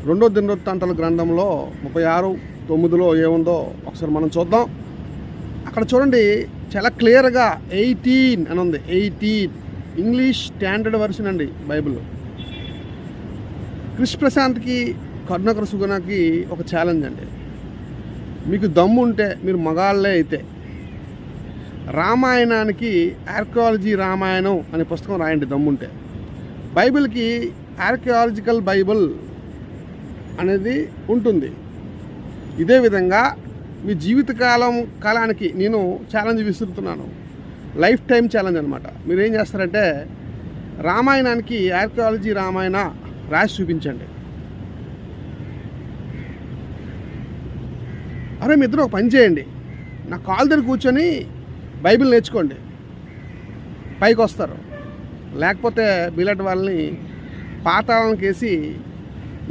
రెండో దినవృత్తాంతాల గ్రంథంలో 36:9 ఏముందో ఒకసారి మనం చూద్దాం. అక్కడ చూడండి, చాలా క్లియర్గా 18 అని ఉంది. 18 ఇంగ్లీష్ స్టాండర్డ్ వర్షన్ అండి బైబిల్. క్రిష్ ప్రశాంత్కి, కరుణాకర్ సుగుణకి ఒక ఛాలెంజ్ అండి. మీకు దమ్ము ఉంటే, మీరు మగాళ్ళే అయితే రామాయణానికి ఆర్కియాలజీ రామాయణం అనే పుస్తకం రాయండి దమ్ముంటే. బైబిల్కి ఆర్కియాలజికల్ బైబిల్ అనేది ఉంటుంది. ఇదే విధంగా మీ కాలానికి నేను ఛాలెంజ్ విసురుతున్నాను. లైఫ్ టైం ఛాలెంజ్ అనమాట. మీరు ఏం చేస్తారంటే, రామాయణానికి ఆర్కియాలజీ రామాయణ రాసి చూపించండి. అరే మీ ఇద్దరు ఒక పని చేయండి, నా కాల్ దగ్గర కూర్చొని బైబిల్ నేర్చుకోండి, పైకి వస్తారు. లేకపోతే బిలట్ వాళ్ళని పాతాళానికి వేసి